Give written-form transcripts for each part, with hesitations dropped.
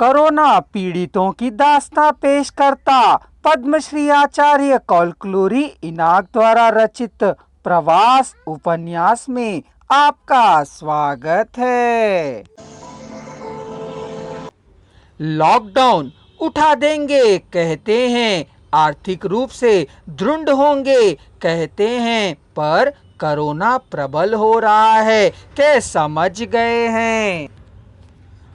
Corona पीड़ितों की दास्तां पेश करता पद्मश्री आचार्य कौलक्लूरी इनाक द्वारा रचित प्रवास उपन्यास में आपका स्वागत है। लॉकडाउन उठा देंगे कहते हैं, आर्थिक रूप से दृढ़ होंगे कहते हैं, पर कोरोना प्रबल हो रहा है क्या समझ गए हैं।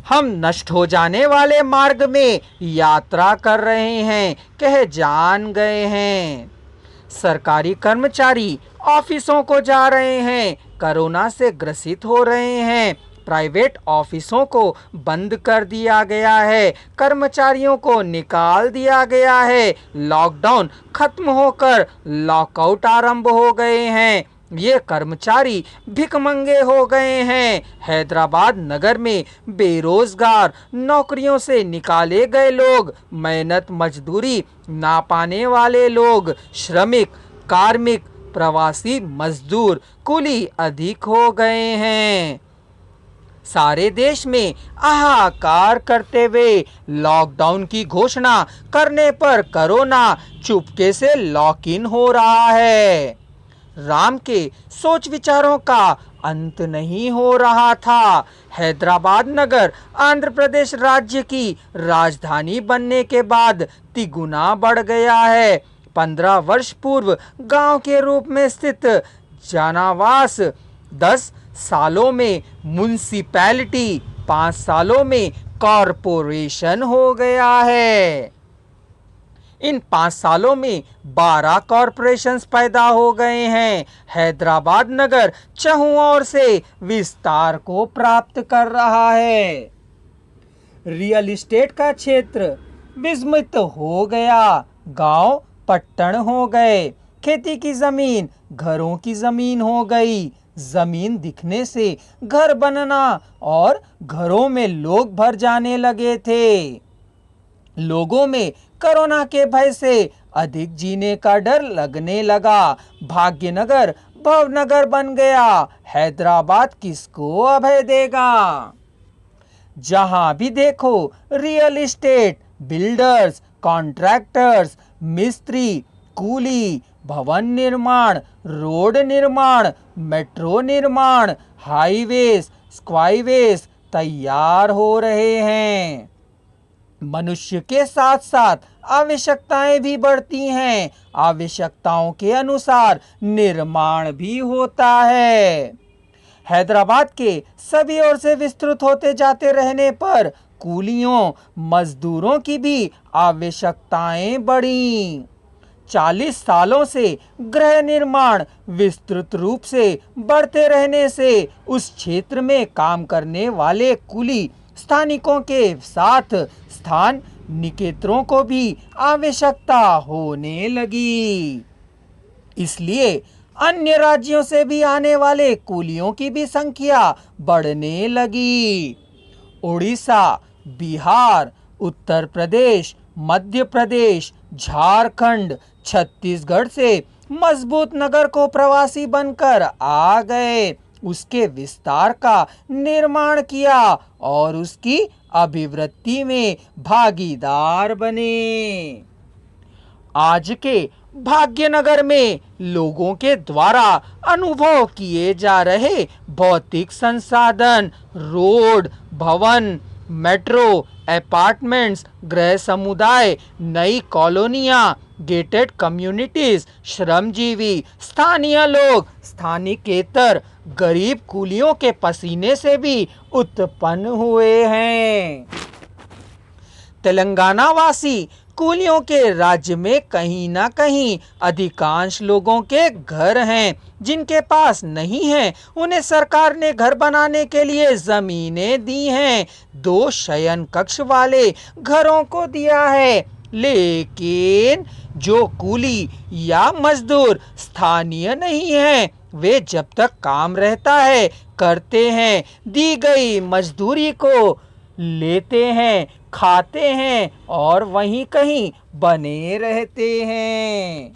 हम नष्ट हो जाने वाले मार्ग में यात्रा कर रहे हैं कह जान गए हैं। सरकारी कर्मचारी ऑफिसों को जा रहे हैं, कोरोना से ग्रसित हो रहे हैं। प्राइवेट ऑफिसों को बंद कर दिया गया है, कर्मचारियों को निकाल दिया गया है। लॉकडाउन खत्म होकर लॉकआउट आरंभ हो गए हैं। ये कर्मचारी भिखमंगे हो गए हैं। हैदराबाद नगर में बेरोजगार, नौकरियों से निकाले गए लोग, मेहनत मजदूरी ना पाने वाले लोग, श्रमिक, कार्मिक, प्रवासी मजदूर, कुली अधिक हो गए हैं। सारे देश में हाहाकार करते हुए लॉकडाउन की घोषणा करने पर कोरोना चुपके से लॉक इन हो रहा है। राम के सोच विचारों का अंत नहीं हो रहा था। हैदराबाद नगर आंध्र प्रदेश राज्य की राजधानी बनने के बाद तिगुना बढ़ गया है। 15 वर्ष पूर्व गांव के रूप में स्थित जनावास 10 सालों में म्युनिसिपैलिटी, 5 सालों में कॉरपोरेशन हो गया है। इन 5 सालों में 12 कॉरपोरेशंस पैदा हो गए हैं। हैदराबाद नगर चहुं ओर से विस्तार को प्राप्त कर रहा है। रियल एस्टेट का क्षेत्र विस्मृत हो गया, गांव पट्टन हो गए, खेती की जमीन घरों की जमीन हो गई। जमीन दिखने से घर बनना और घरों में लोग भर जाने लगे थे। लोगों में कोरोना के भय से अधिक जीने का डर लगने लगा। भाग्यनगर भवनगर बन गया। हैदराबाद किसको अभय देगा। जहां भी देखो रियल एस्टेट, बिल्डर्स, कॉन्ट्रैक्टर्स, मिस्त्री, कूली, भवन निर्माण, रोड निर्माण, मेट्रो निर्माण, हाईवेज, स्काईवेज तैयार हो रहे हैं। मनुष्य के साथ साथ आवश्यकताएं भी बढ़ती हैं। आवश्यकताओं के अनुसार निर्माण भी होता है। हैदराबाद के सभी ओर से विस्तृत होते जाते रहने पर कूलियों, मजदूरों की भी आवश्यकताएं बढ़ी। 40 सालों से गृह निर्माण विस्तृत रूप से बढ़ते रहने से उस क्षेत्र में काम करने वाले कुली स्थानिकों के साथ स्थान निकेतरों को भी आवश्यकता होने लगी। इसलिए अन्य राज्यों से भी आने वाले कुलियों की भी संख्या बढ़ने लगी। उड़ीसा, बिहार, उत्तर प्रदेश, मध्य प्रदेश, झारखंड, छत्तीसगढ़ से मजबूत नगर को प्रवासी बनकर आ गए, उसके विस्तार का निर्माण किया और उसकी अभिवृद्धि में भागीदार बने। आज के भाग्यनगर में लोगों के द्वारा अनुभव किए जा रहे भौतिक संसाधन, रोड, भवन, मेट्रो, अपार्टमेंट्स, गृह समुदाय, नई कॉलोनियां, गेटेड कम्युनिटीज, श्रमजीवी, स्थानीय लोग, स्थानिकेतर, गरीब कुलियों के पसीने से भी उत्पन्न हुए हैं। तेलंगाना वासी कुलियों के राज्य में कहीं ना कहीं अधिकांश लोगों के घर हैं। जिनके पास नहीं है उन्हें सरकार ने घर बनाने के लिए जमीनें दी हैं। 2 शयन कक्ष वाले घरों को दिया है। लेकिन जो कुली या मजदूर स्थानीय नहीं है वे जब तक काम रहता है करते हैं, दी गई मजदूरी को लेते हैं, खाते हैं और वहीं कहीं बने रहते हैं।